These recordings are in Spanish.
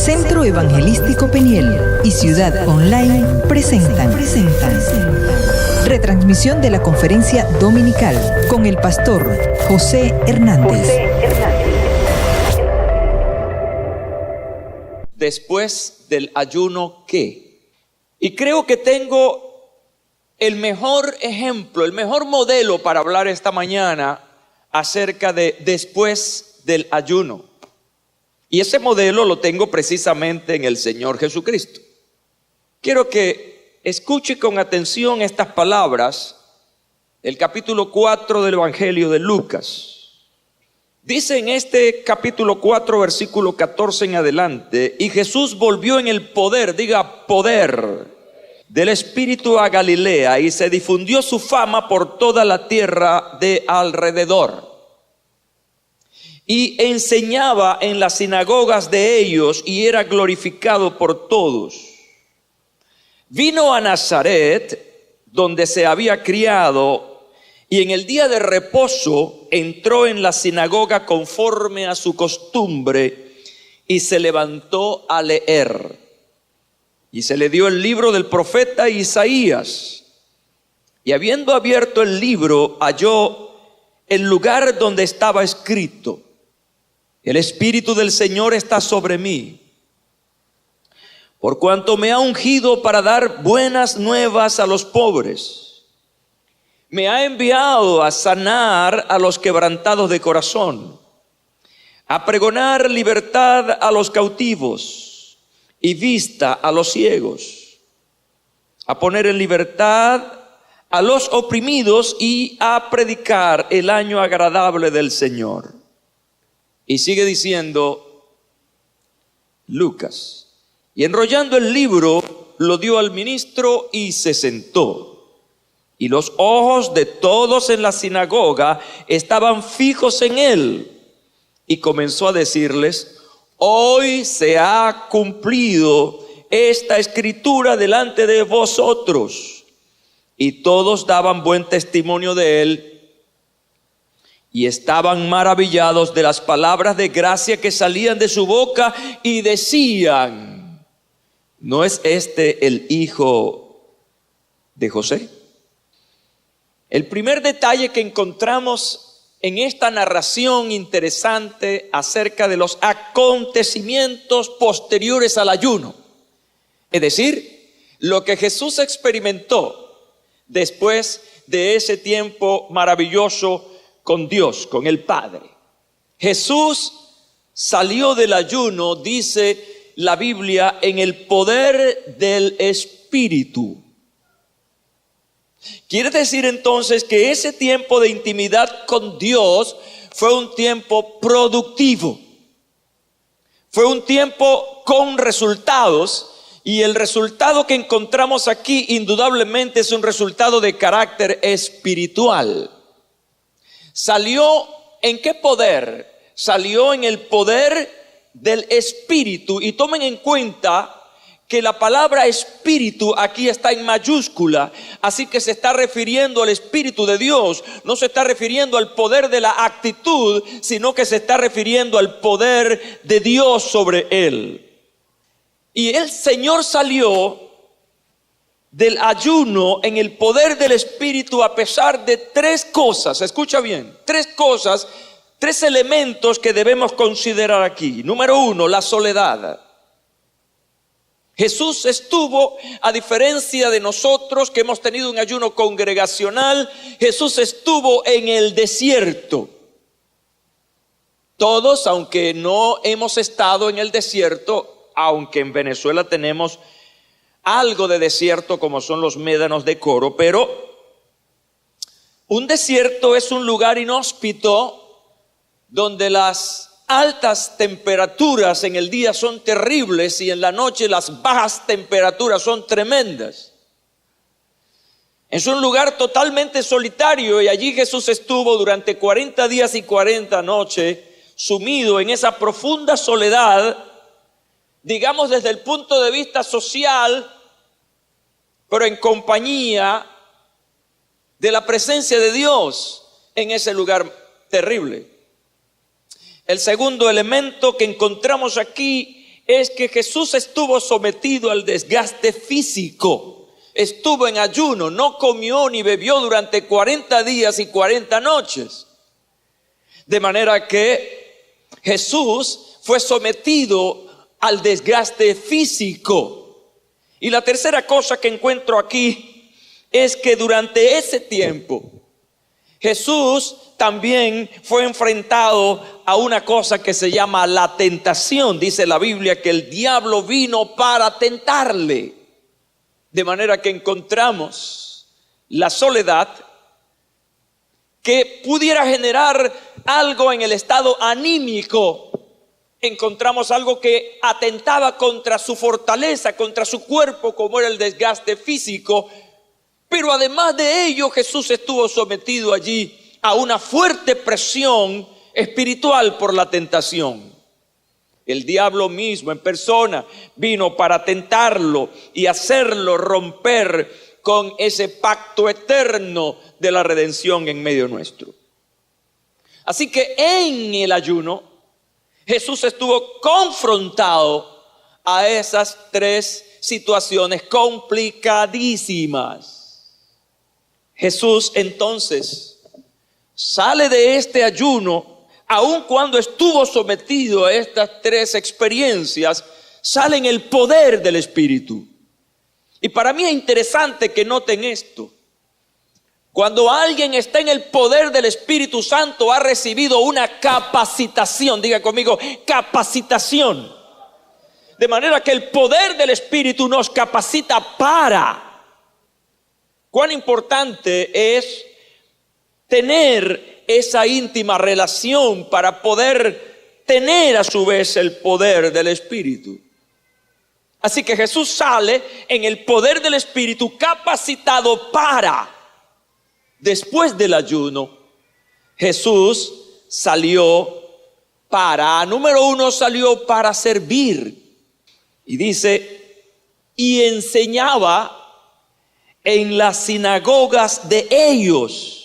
Centro Evangelístico Peniel y Ciudad Online presentan retransmisión de la conferencia dominical con el pastor José Hernández. Después del ayuno, ¿qué? Y creo que tengo el mejor ejemplo, el mejor modelo para hablar esta mañana acerca de después del ayuno. Y ese modelo lo tengo precisamente en el Señor Jesucristo. Quiero que escuche con atención estas palabras del capítulo 4 del Evangelio de Lucas. Dice en este capítulo 4, versículo 14 en adelante: y Jesús volvió en el poder, diga poder, del Espíritu a Galilea, y se difundió su fama por toda la tierra de alrededor. Y enseñaba en las sinagogas de ellos, y era glorificado por todos. Vino a Nazaret, donde se había criado, y en el día de reposo entró en la sinagoga conforme a su costumbre, y se levantó a leer. Y se le dio el libro del profeta Isaías. Y habiendo abierto el libro, halló el lugar donde estaba escrito: el Espíritu del Señor está sobre mí, por cuanto me ha ungido para dar buenas nuevas a los pobres. Me ha enviado a sanar a los quebrantados de corazón, a pregonar libertad a los cautivos y vista a los ciegos, a poner en libertad a los oprimidos y a predicar el año agradable del Señor. Y sigue diciendo Lucas: y enrollando el libro lo dio al ministro y se sentó. Y los ojos de todos en la sinagoga estaban fijos en él. Y comenzó a decirles: hoy se ha cumplido esta escritura delante de vosotros. Y todos daban buen testimonio de él, y estaban maravillados de las palabras de gracia que salían de su boca, y decían: ¿no es este el hijo de José? El primer detalle que encontramos en esta narración interesante acerca de los acontecimientos posteriores al ayuno, es decir, lo que Jesús experimentó después de ese tiempo maravilloso con Dios, con el Padre. Jesús salió del ayuno, dice la Biblia, en el poder del Espíritu. Quiere decir entonces que ese tiempo de intimidad con Dios fue un tiempo productivo. Fue un tiempo con resultados, y el resultado que encontramos aquí indudablemente es un resultado de carácter espiritual. ¿Salió en qué poder? Salió en el poder del Espíritu. Y tomen en cuenta que la palabra Espíritu aquí está en mayúscula, así que se está refiriendo al Espíritu de Dios. No se está refiriendo al poder de la actitud, sino que se está refiriendo al poder de Dios sobre él. Y el Señor salió del ayuno en el poder del Espíritu a pesar de tres cosas. Escucha bien, tres cosas, tres elementos que debemos considerar aquí. Número uno, la soledad. Jesús estuvo, a diferencia de nosotros que hemos tenido un ayuno congregacional, Jesús estuvo en el desierto. Todos, aunque no hemos estado en el desierto, aunque en Venezuela tenemos algo de desierto como son los médanos de Coro, pero un desierto es un lugar inhóspito donde las altas temperaturas en el día son terribles y en la noche las bajas temperaturas son tremendas. Es un lugar totalmente solitario, y allí Jesús estuvo durante 40 días y 40 noches sumido en esa profunda soledad, digamos desde el punto de vista social, pero en compañía de la presencia de Dios en ese lugar terrible. El segundo elemento que encontramos aquí es que Jesús estuvo sometido al desgaste físico. Estuvo en ayuno, no comió ni bebió durante 40 días y 40 noches. De manera que Jesús fue sometido al desgaste físico. Y la tercera cosa que encuentro aquí es que durante ese tiempo Jesús también fue enfrentado a una cosa que se llama la tentación. Dice la Biblia que el diablo vino para tentarle. De manera que encontramos la soledad que pudiera generar algo en el estado anímico. Encontramos algo que atentaba contra su fortaleza, contra su cuerpo, como era el desgaste físico. Pero además de ello, Jesús estuvo sometido allí a una fuerte presión espiritual por la tentación. El diablo mismo en persona vino para tentarlo y hacerlo romper con ese pacto eterno de la redención en medio nuestro. Así que en el ayuno, Jesús estuvo confrontado a esas tres situaciones complicadísimas. Jesús entonces sale de este ayuno, aun cuando estuvo sometido a estas tres experiencias, sale en el poder del Espíritu. Y para mí es interesante que noten esto. Cuando alguien está en el poder del Espíritu Santo, ha recibido una capacitación. Diga conmigo, capacitación. De manera que el poder del Espíritu nos capacita para. Cuán importante es tener esa íntima relación para poder tener a su vez el poder del Espíritu. Así que Jesús sale en el poder del Espíritu capacitado para. Después del ayuno, Jesús salió para, número uno, salió para servir. Y dice, y enseñaba en las sinagogas de ellos.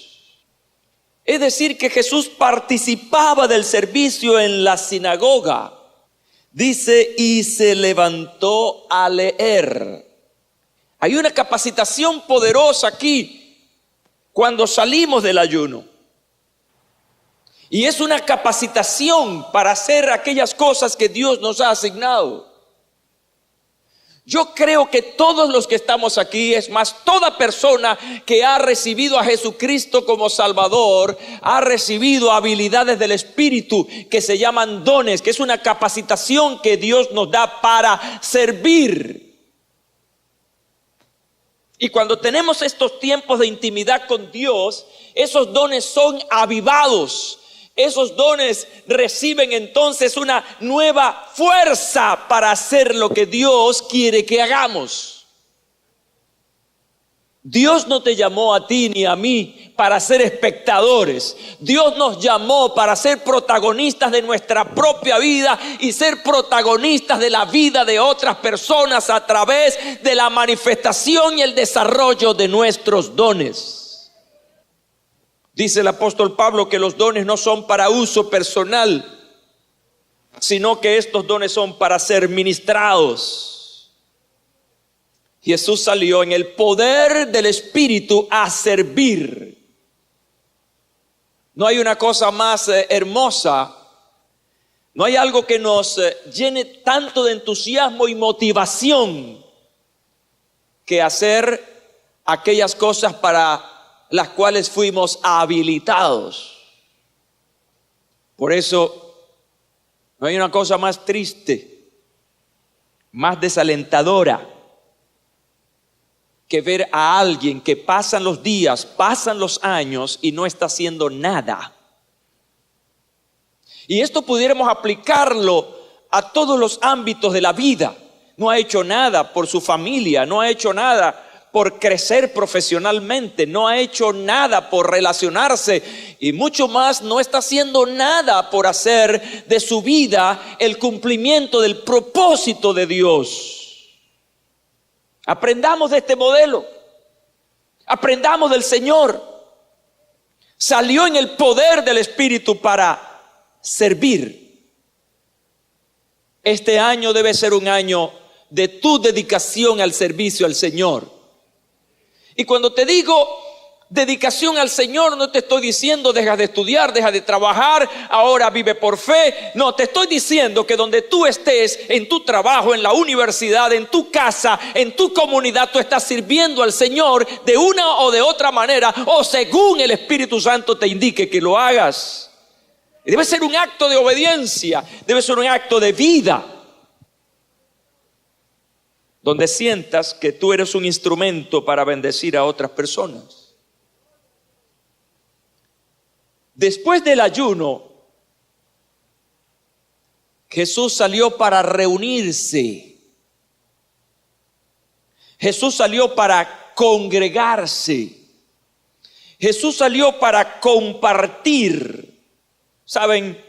Es decir, que Jesús participaba del servicio en la sinagoga. Dice, y se levantó a leer. Hay una capacitación poderosa aquí cuando salimos del ayuno. Y es una capacitación para hacer aquellas cosas que Dios nos ha asignado. Yo creo que todos los que estamos aquí, es más, toda persona que ha recibido a Jesucristo como Salvador, ha recibido habilidades del Espíritu que se llaman dones, que es una capacitación que Dios nos da para servir. Y cuando tenemos estos tiempos de intimidad con Dios, esos dones son avivados. Esos dones reciben entonces una nueva fuerza para hacer lo que Dios quiere que hagamos. Dios no te llamó a ti ni a mí para ser espectadores. Dios nos llamó para ser protagonistas de nuestra propia vida y ser protagonistas de la vida de otras personas a través de la manifestación y el desarrollo de nuestros dones. Dice el apóstol Pablo que los dones no son para uso personal, sino que estos dones son para ser ministrados. Jesús salió en el poder del Espíritu a servir. No hay una cosa más hermosa, no hay algo que nos llene tanto de entusiasmo y motivación que hacer aquellas cosas para las cuales fuimos habilitados. Por eso no hay una cosa más triste, más desalentadora, que ver a alguien que pasan los días, pasan los años y no está haciendo nada. Y esto pudiéramos aplicarlo a todos los ámbitos de la vida. No ha hecho nada por su familia, no ha hecho nada por crecer profesionalmente, no ha hecho nada por relacionarse y mucho más no está haciendo nada por hacer de su vida el cumplimiento del propósito de Dios. Aprendamos de este modelo, aprendamos del Señor. Salió en el poder del Espíritu para servir. Este año debe ser un año de tu dedicación al servicio al Señor. Y cuando te digo dedicación al Señor, no te estoy diciendo deja de estudiar, deja de trabajar, ahora vive por fe. No, te estoy diciendo que donde tú estés, en tu trabajo, en la universidad, en tu casa, en tu comunidad, tú estás sirviendo al Señor de una o de otra manera, o según el Espíritu Santo te indique que lo hagas. Y debe ser un acto de obediencia, debe ser un acto de vida, donde sientas que tú eres un instrumento para bendecir a otras personas. Después del ayuno, Jesús salió para reunirse. Jesús salió para congregarse. Jesús salió para compartir. Saben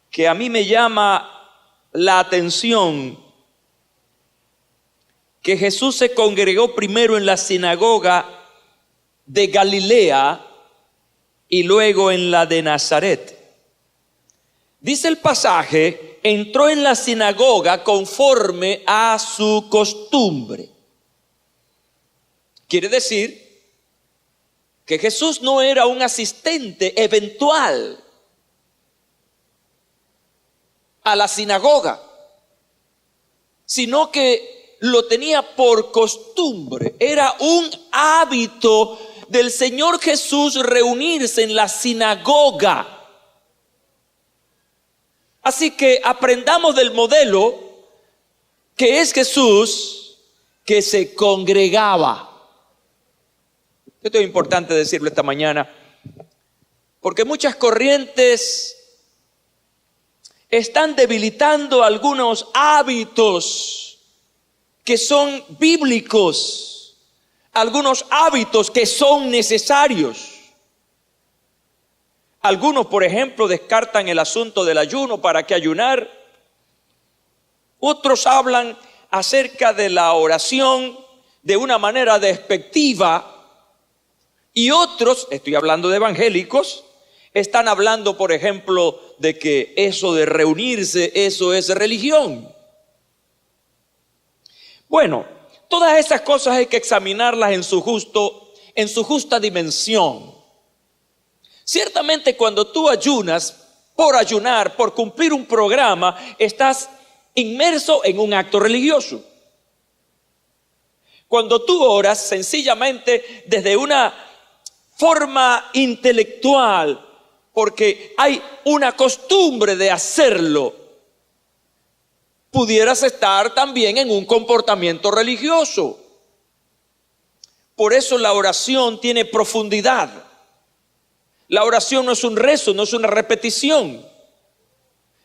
que a mí me llama la atención que Jesús se congregó primero en la sinagoga de Galilea y luego en la de Nazaret. Dice el pasaje, entró en la sinagoga conforme a su costumbre. Quiere decir que Jesús no era un asistente eventual a la sinagoga, sino que lo tenía por costumbre. Era un hábito del Señor Jesús reunirse en la sinagoga. Así que aprendamos del modelo que es Jesús, que se congregaba. Esto es importante decirlo esta mañana, porque muchas corrientes están debilitando algunos hábitos que son bíblicos, algunos hábitos que son necesarios. Algunos, por ejemplo, descartan el asunto del ayuno. ¿Para qué ayunar? Otros hablan acerca de la oración de una manera despectiva. Y otros, estoy hablando de evangélicos, están hablando, por ejemplo, de que eso de reunirse, eso es religión. Bueno, todas esas cosas hay que examinarlas en su justa dimensión. Ciertamente cuando tú ayunas, por ayunar, por cumplir un programa, estás inmerso en un acto religioso. Cuando tú oras sencillamente desde una forma intelectual, porque hay una costumbre de hacerlo, pudieras estar también en un comportamiento religioso. Por eso la oración tiene profundidad. La oración no es un rezo, no es una repetición.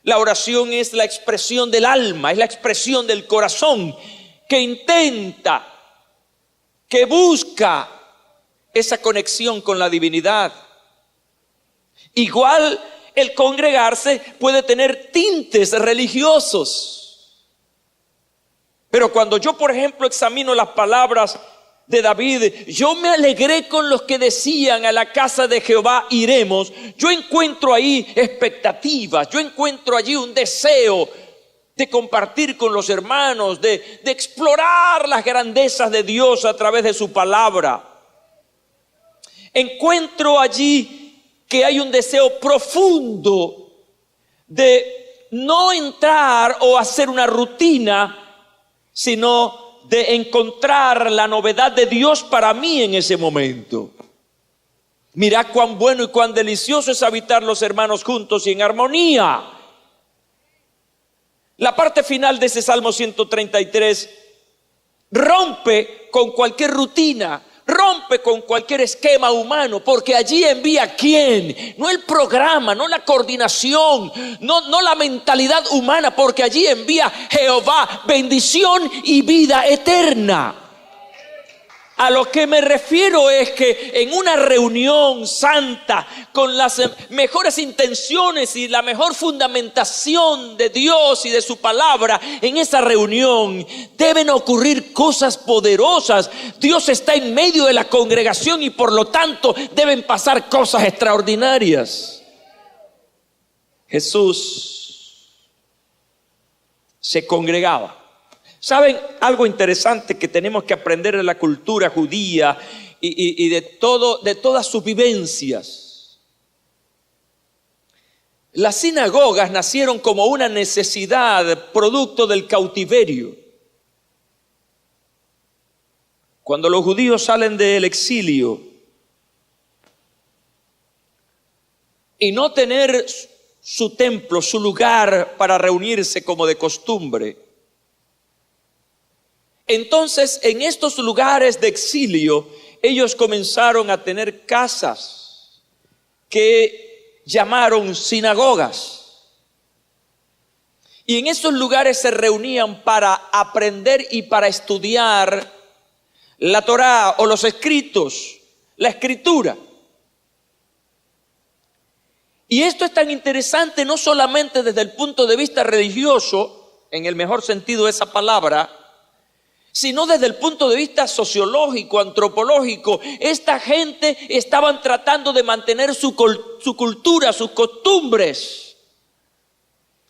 La oración es la expresión del alma, es la expresión del corazón que intenta, que busca esa conexión con la divinidad. Igual el congregarse puede tener tintes religiosos. Pero cuando yo, por ejemplo, examino las palabras de David, yo me alegré con los que decían a la casa de Jehová iremos. Yo encuentro ahí expectativas, yo encuentro allí un deseo de compartir con los hermanos, de explorar las grandezas de Dios a través de su palabra. Encuentro allí que hay un deseo profundo de no entrar o hacer una rutina, sino de encontrar la novedad de Dios para mí en ese momento. Mirá cuán bueno y cuán delicioso es habitar los hermanos juntos y en armonía. La parte final de ese Salmo 133 rompe con cualquier rutina, rompe con cualquier esquema humano, porque allí envía ¿quién? No el programa, no la coordinación, no la mentalidad humana, porque allí envía Jehová bendición y vida eterna. A lo que me refiero es que en una reunión santa, con las mejores intenciones y la mejor fundamentación de Dios y de su palabra, en esa reunión deben ocurrir cosas poderosas. Dios está en medio de la congregación y por lo tanto deben pasar cosas extraordinarias. Jesús se congregaba. ¿Saben algo interesante que tenemos que aprender de la cultura judía y de todas sus vivencias? Las sinagogas nacieron como una necesidad producto del cautiverio. Cuando los judíos salen del exilio y no tener su templo, su lugar para reunirse como de costumbre, entonces en estos lugares de exilio ellos comenzaron a tener casas que llamaron sinagogas. Y en esos lugares se reunían para aprender y para estudiar la Torá o los escritos, la escritura. Y esto es tan interesante no solamente desde el punto de vista religioso, en el mejor sentido de esa palabra, sino desde el punto de vista sociológico, antropológico. Esta gente estaban tratando de mantener su cultura, sus costumbres,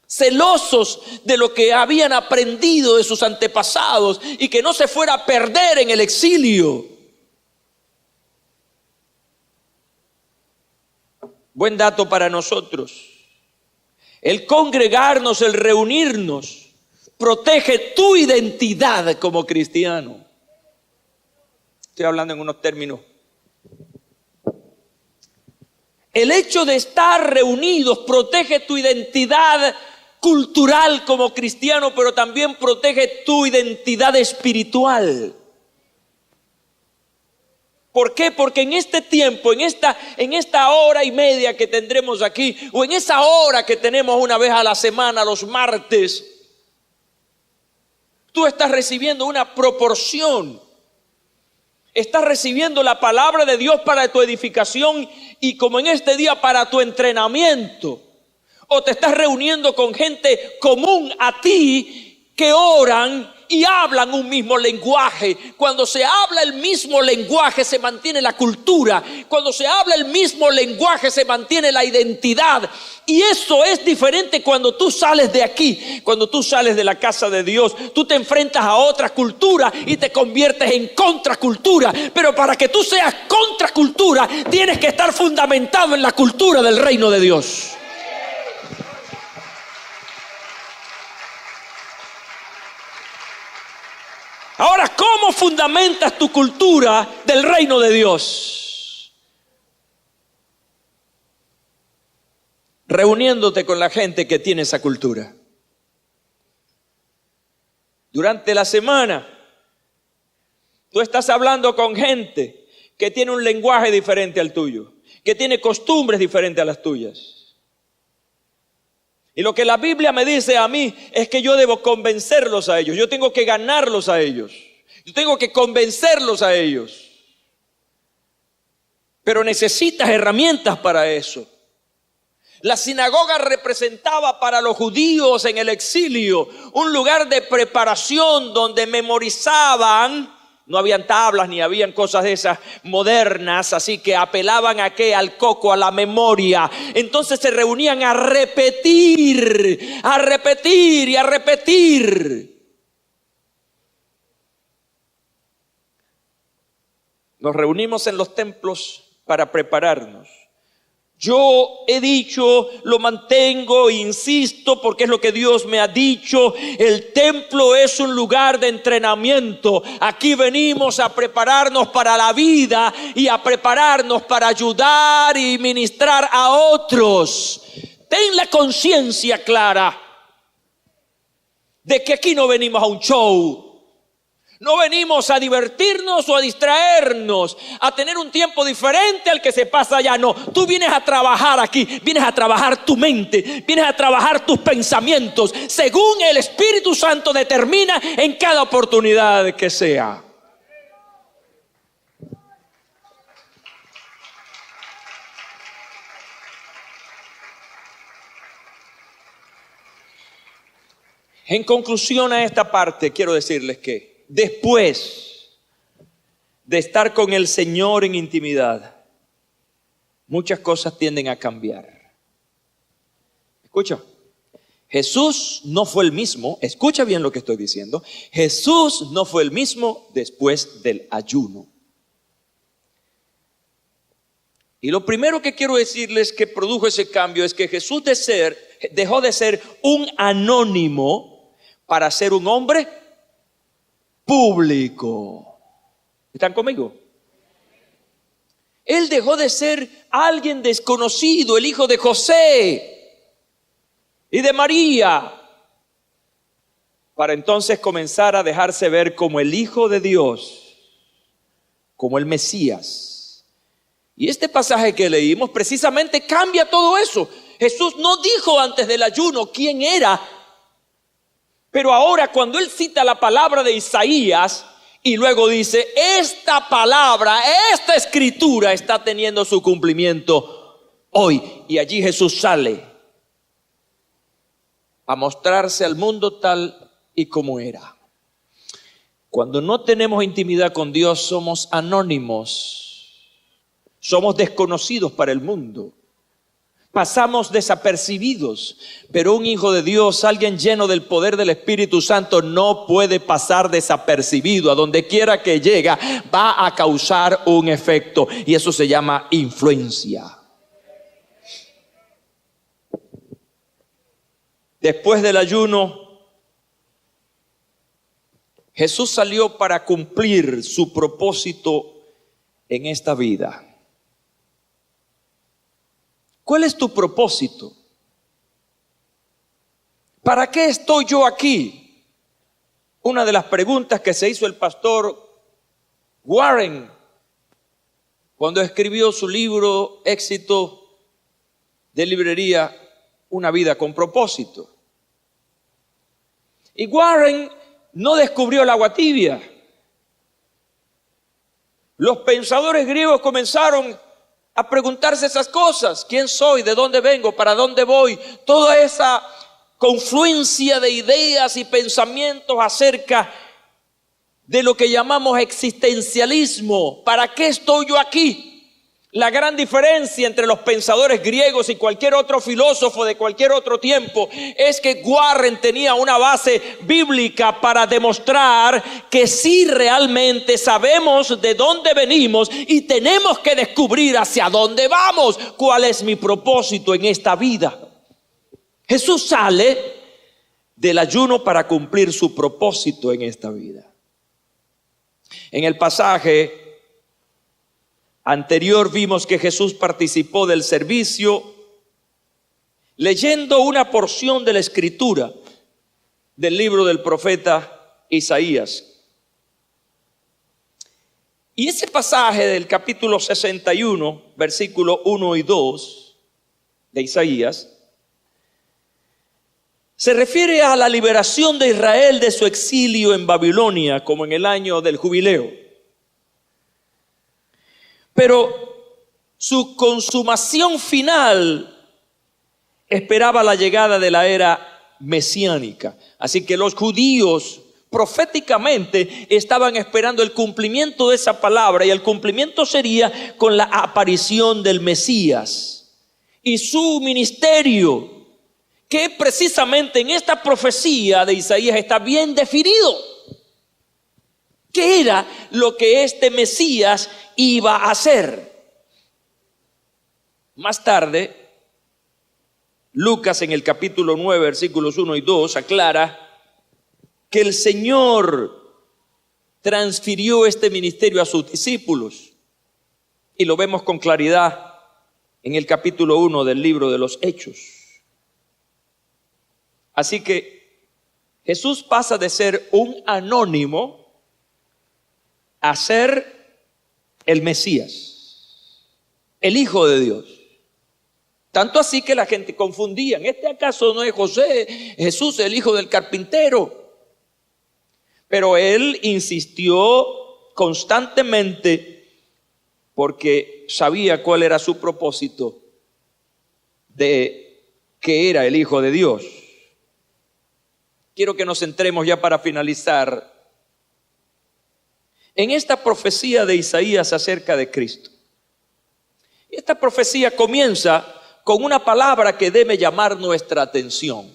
celosos de lo que habían aprendido de sus antepasados y que no se fuera a perder en el exilio. Buen dato para nosotros: el congregarnos, el reunirnos, protege tu identidad como cristiano. Estoy hablando en unos términos. El hecho de estar reunidos protege tu identidad cultural como cristiano, pero también protege tu identidad espiritual. ¿Por qué? Porque en este tiempo, en esta hora y media que tendremos aquí, o en esa hora que tenemos una vez a la semana, los martes, tú estás recibiendo una proporción. Estás recibiendo la palabra de Dios para tu edificación y, como en este día, para tu entrenamiento. O te estás reuniendo con gente común a ti que oran y hablan un mismo lenguaje. Cuando se habla el mismo lenguaje se mantiene la cultura. Cuando se habla el mismo lenguaje se mantiene la identidad. Y eso es diferente cuando tú sales de aquí, cuando tú sales de la casa de Dios. Tú te enfrentas a otra cultura y te conviertes en contracultura. Pero para que tú seas contracultura tienes que estar fundamentado en la cultura del reino de Dios. Ahora, ¿cómo fundamentas tu cultura del reino de Dios? Reuniéndote con la gente que tiene esa cultura. Durante la semana, tú estás hablando con gente que tiene un lenguaje diferente al tuyo, que tiene costumbres diferentes a las tuyas. Y lo que la Biblia me dice a mí es que yo debo convencerlos a ellos. Yo tengo que ganarlos a ellos. Yo tengo que convencerlos a ellos. Pero necesitas herramientas para eso. La sinagoga representaba para los judíos en el exilio un lugar de preparación donde memorizaban. No habían tablas ni habían cosas de esas modernas, así que apelaban a qué, al coco, a la memoria. Entonces se reunían a repetir y a repetir. Nos reunimos en los templos para prepararnos. Yo he dicho, lo mantengo, insisto, porque es lo que Dios me ha dicho. El templo es un lugar de entrenamiento. Aquí venimos a prepararnos para la vida y a prepararnos para ayudar y ministrar a otros. Ten la conciencia clara de que aquí no venimos a un show. No venimos a divertirnos o a distraernos, a tener un tiempo diferente al que se pasa allá. No, tú vienes a trabajar aquí, vienes a trabajar tu mente, vienes a trabajar tus pensamientos, según el Espíritu Santo determina en cada oportunidad que sea. En conclusión a esta parte, quiero decirles que después de estar con el Señor en intimidad, muchas cosas tienden a cambiar. Escucha, Jesús no fue el mismo, escucha bien lo que estoy diciendo, Jesús no fue el mismo después del ayuno. Y lo primero que quiero decirles que produjo ese cambio es que Jesús dejó de ser un anónimo para ser un hombre público. ¿Están conmigo? Él dejó de ser alguien desconocido, el hijo de José y de María, para entonces comenzar a dejarse ver como el Hijo de Dios, como el Mesías. Y este pasaje que leímos precisamente cambia todo eso. Jesús no dijo antes del ayuno quién era, pero ahora cuando él cita la palabra de Isaías y luego dice, esta palabra, esta escritura está teniendo su cumplimiento hoy. Y allí Jesús sale a mostrarse al mundo tal y como era. Cuando no tenemos intimidad con Dios, somos anónimos, somos desconocidos para el mundo, pasamos desapercibidos. Pero un hijo de Dios, alguien lleno del poder del Espíritu Santo, no puede pasar desapercibido. A donde quiera que llega, va a causar un efecto, y eso se llama influencia. Después del ayuno, Jesús salió para cumplir su propósito en esta vida. ¿Cuál es tu propósito? ¿Para qué estoy yo aquí? Una de las preguntas que se hizo el pastor Warren cuando escribió su libro Éxito de Librería, una vida con propósito. Y Warren no descubrió el agua tibia. Los pensadores griegos comenzaron a preguntarse esas cosas. ¿Quién soy? ¿De dónde vengo? ¿Para dónde voy? Toda esa confluencia de ideas y pensamientos acerca de lo que llamamos existencialismo. ¿Para qué estoy yo aquí? La gran diferencia entre los pensadores griegos y cualquier otro filósofo de cualquier otro tiempo es que Warren tenía una base bíblica para demostrar que sí realmente sabemos de dónde venimos y tenemos que descubrir hacia dónde vamos. ¿Cuál es mi propósito en esta vida? Jesús sale del ayuno para cumplir su propósito en esta vida. En el pasaje anterior vimos que Jesús participó del servicio leyendo una porción de la escritura del libro del profeta Isaías. Y ese pasaje del capítulo 61, versículo 1 y 2 de Isaías, se refiere a la liberación de Israel de su exilio en Babilonia, como en el año del jubileo. Pero su consumación final esperaba la llegada de la era mesiánica. Así que los judíos proféticamente estaban esperando el cumplimiento de esa palabra, y el cumplimiento sería con la aparición del Mesías y su ministerio, que precisamente en esta profecía de Isaías está bien definido. ¿Qué era lo que este Mesías iba a hacer? Más tarde, Lucas en el capítulo 9, versículos 1 y 2 aclara que el Señor transfirió este ministerio a sus discípulos. Y lo vemos con claridad en el capítulo 1 del libro de los Hechos. Así que Jesús pasa de ser un anónimo a ser el Mesías, el Hijo de Dios. Tanto así que la gente confundía: ¿este acaso no es José, Jesús, el hijo del carpintero? Pero él insistió constantemente porque sabía cuál era su propósito, de que era el Hijo de Dios. Quiero que nos centremos ya para finalizar en esta profecía de Isaías acerca de Cristo. Esta profecía comienza con una palabra que debe llamar nuestra atención.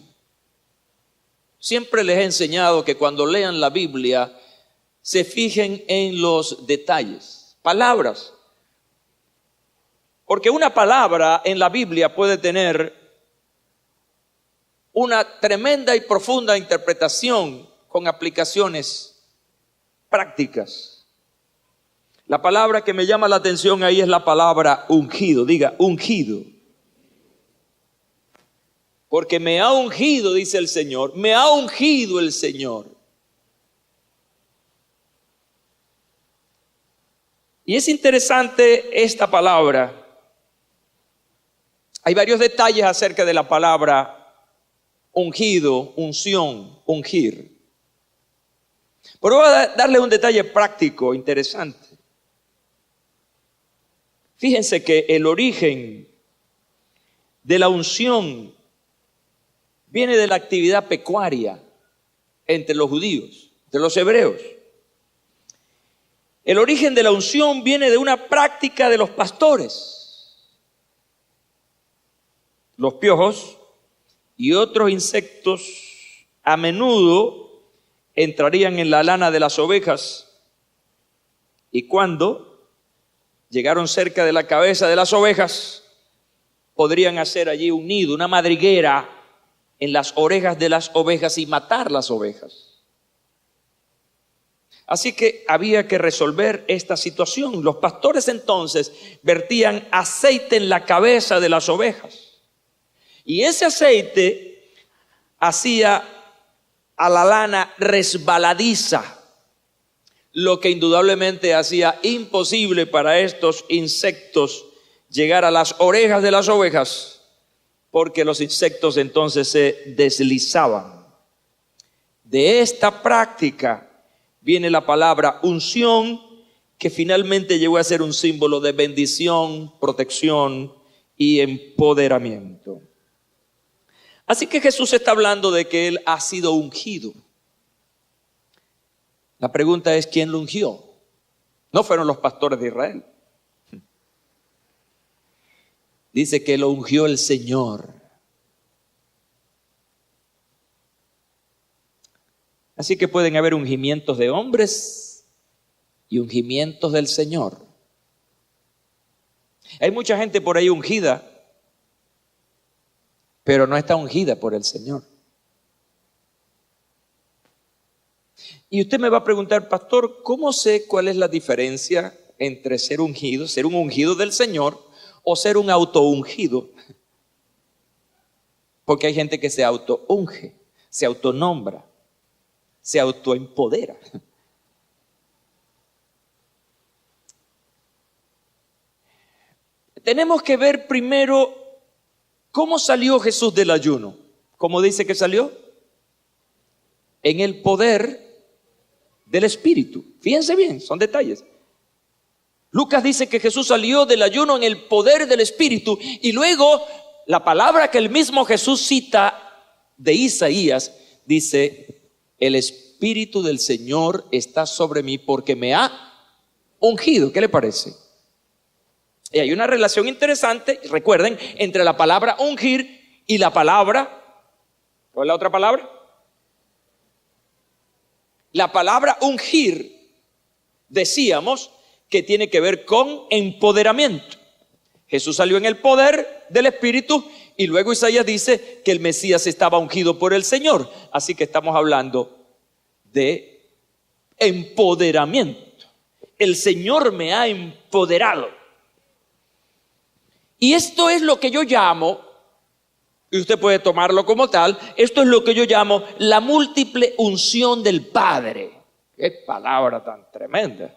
Siempre les he enseñado que cuando lean la Biblia se fijen en los detalles, palabras. Porque una palabra en la Biblia puede tener una tremenda y profunda interpretación con aplicaciones prácticas. La palabra que me llama la atención ahí es la palabra ungido. Diga, ungido. Porque me ha ungido, dice el Señor, me ha ungido el Señor. Y es interesante esta palabra. Hay varios detalles acerca de la palabra ungido, unción, ungir. Pero voy a darle un detalle práctico interesante. Fíjense que el origen de la unción viene de la actividad pecuaria entre los judíos, de los hebreos. El origen de la unción viene de una práctica de los pastores. Los piojos y otros insectos a menudo entrarían en la lana de las ovejas, y cuando llegaron cerca de la cabeza de las ovejas, podrían hacer allí un nido, una madriguera en las orejas de las ovejas y matar las ovejas. Así que había que resolver esta situación. Los pastores entonces vertían aceite en la cabeza de las ovejas, y ese aceite hacía a la lana resbaladiza, lo que indudablemente hacía imposible para estos insectos llegar a las orejas de las ovejas, porque los insectos entonces se deslizaban. De esta práctica viene la palabra unción, que finalmente llegó a ser un símbolo de bendición, protección y empoderamiento. Así que Jesús está hablando de que Él ha sido ungido. La pregunta es, ¿quién lo ungió? No fueron los pastores de Israel. Dice que lo ungió el Señor. Así que pueden haber ungimientos de hombres y ungimientos del Señor. Hay mucha gente por ahí ungida, pero no está ungida por el Señor. Y usted me va a preguntar, pastor, ¿cómo sé cuál es la diferencia entre ser ungido, ser un ungido del Señor, o ser un autoungido? Porque hay gente que se autounge, se autonombra, se autoempodera. Tenemos que ver primero cómo salió Jesús del ayuno. ¿Cómo dice que salió? En el poder del Espíritu. Fíjense bien, son detalles. Lucas dice que Jesús salió del ayuno en el poder del Espíritu, y luego la palabra que el mismo Jesús cita de Isaías dice: el Espíritu del Señor está sobre mí porque me ha ungido. ¿Qué le parece? Y hay una relación interesante, recuerden, entre la palabra ungir y la palabra, ¿cuál es la otra palabra? La palabra ungir, decíamos que tiene que ver con empoderamiento. Jesús salió en el poder del Espíritu, y luego Isaías dice que el Mesías estaba ungido por el Señor. Así que estamos hablando de empoderamiento. El Señor me ha empoderado. Y esto es lo que yo llamo, y usted puede tomarlo como tal, esto es lo que yo llamo la múltiple unción del Padre. ¡Qué palabra tan tremenda!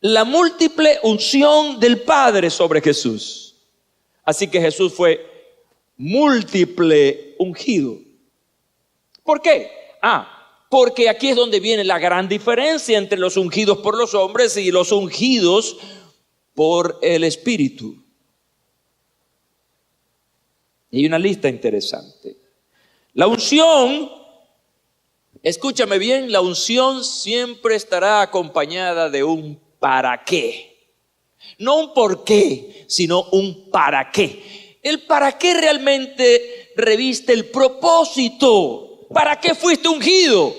La múltiple unción del Padre sobre Jesús. Así que Jesús fue múltiple ungido. ¿Por qué? Porque aquí es donde viene la gran diferencia entre los ungidos por los hombres y los ungidos por el Espíritu. Y hay una lista interesante. La unción, escúchame bien, la unción siempre estará acompañada de un para qué. No un por qué, sino un para qué. El para qué realmente reviste el propósito. ¿Para qué fuiste ungido?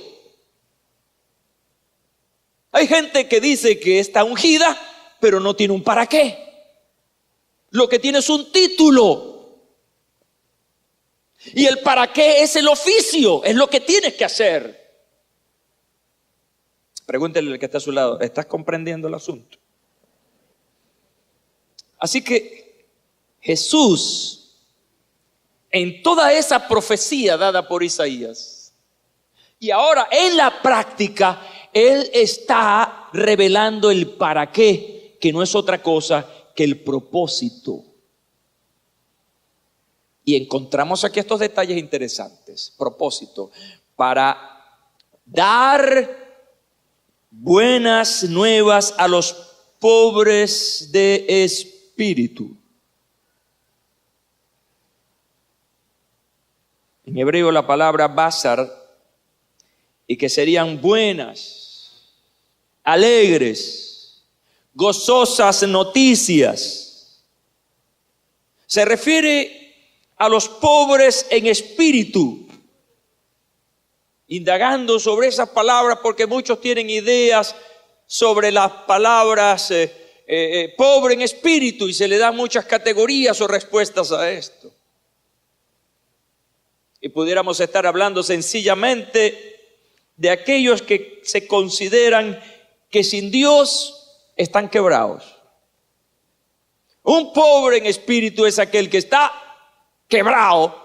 Hay gente que dice que está ungida, pero no tiene un para qué. Lo que tiene es un título. Y el para qué es el oficio, es lo que tienes que hacer. Pregúntele al que está a su lado, ¿estás comprendiendo el asunto? Así que Jesús, en toda esa profecía dada por Isaías, y ahora en la práctica, Él está revelando el para qué, que no es otra cosa que el propósito. Y encontramos aquí estos detalles interesantes. Propósito, para dar buenas nuevas a los pobres de espíritu. En hebreo la palabra basar, y que serían buenas, alegres, gozosas noticias. Se refiere a los pobres en espíritu. Indagando sobre esas palabras, porque muchos tienen ideas sobre las palabras pobre en espíritu, y se le dan muchas categorías o respuestas a esto. Y pudiéramos estar hablando sencillamente de aquellos que se consideran que sin Dios están quebrados. Un pobre en espíritu es aquel que está quebrado,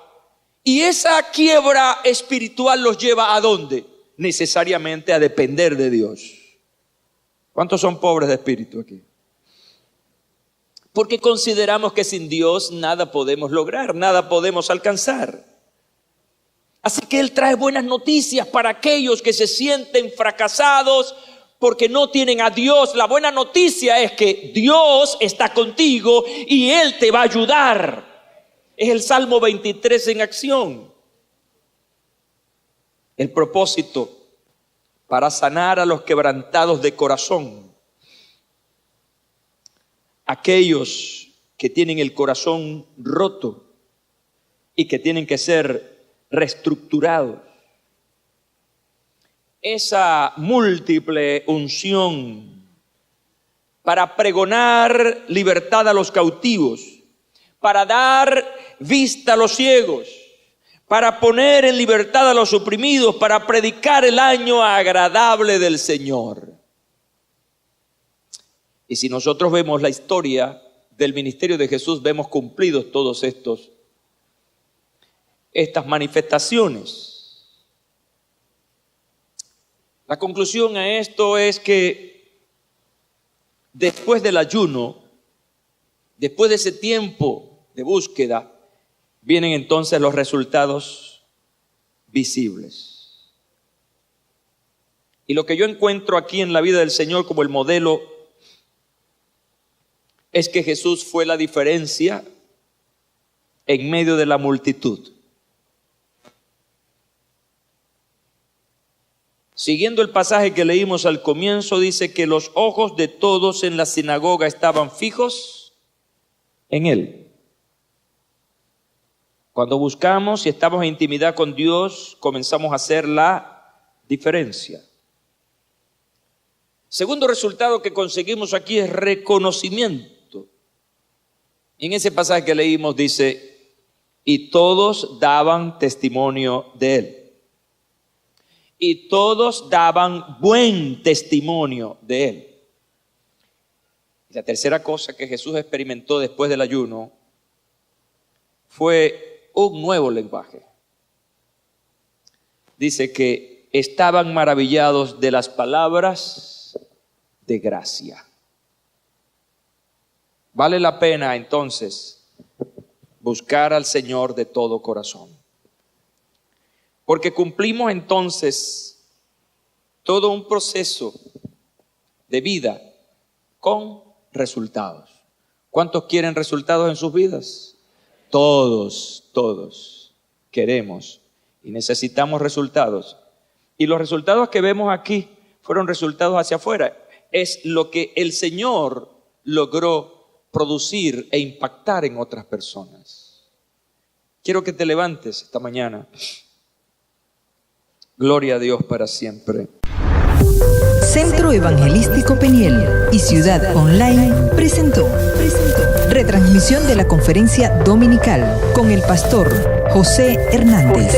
y esa quiebra espiritual los lleva ¿a dónde? Necesariamente a depender de Dios. ¿Cuántos son pobres de espíritu aquí? Porque consideramos que sin Dios nada podemos lograr, nada podemos alcanzar. Así que Él trae buenas noticias para aquellos que se sienten fracasados porque no tienen a Dios. La buena noticia es que Dios está contigo y Él te va a ayudar. Es el Salmo 23 en acción. El propósito para sanar a los quebrantados de corazón. Aquellos que tienen el corazón roto y que tienen que ser reestructurados. Esa múltiple unción para pregonar libertad a los cautivos, para dar vista a los ciegos, para poner en libertad a los oprimidos, para predicar el año agradable del Señor. Y si nosotros vemos la historia del ministerio de Jesús, vemos cumplidos todos estas manifestaciones. La conclusión a esto es que después del ayuno, después de ese tiempo de búsqueda, vienen entonces los resultados visibles. Y lo que yo encuentro aquí en la vida del Señor como el modelo es que Jesús fue la diferencia en medio de la multitud. Siguiendo el pasaje que leímos al comienzo, dice que los ojos de todos en la sinagoga estaban fijos en Él. Cuando buscamos y estamos en intimidad con Dios, comenzamos a hacer la diferencia. Segundo resultado que conseguimos aquí es reconocimiento. En ese pasaje que leímos dice, y todos daban testimonio de Él. Y todos daban buen testimonio de Él. Y la tercera cosa que Jesús experimentó después del ayuno fue un nuevo lenguaje. Dice que estaban maravillados de las palabras de gracia. Vale la pena entonces buscar al Señor de todo corazón. Porque cumplimos entonces todo un proceso de vida con resultados. ¿Cuántos quieren resultados en sus vidas? Todos queremos y necesitamos resultados. Y los resultados que vemos aquí fueron resultados hacia afuera. Es lo que el Señor logró producir e impactar en otras personas. Quiero que te levantes esta mañana. Gloria a Dios para siempre. Centro Evangelístico Peniel y Ciudad Online presentó retransmisión de la conferencia dominical con el pastor José Hernández.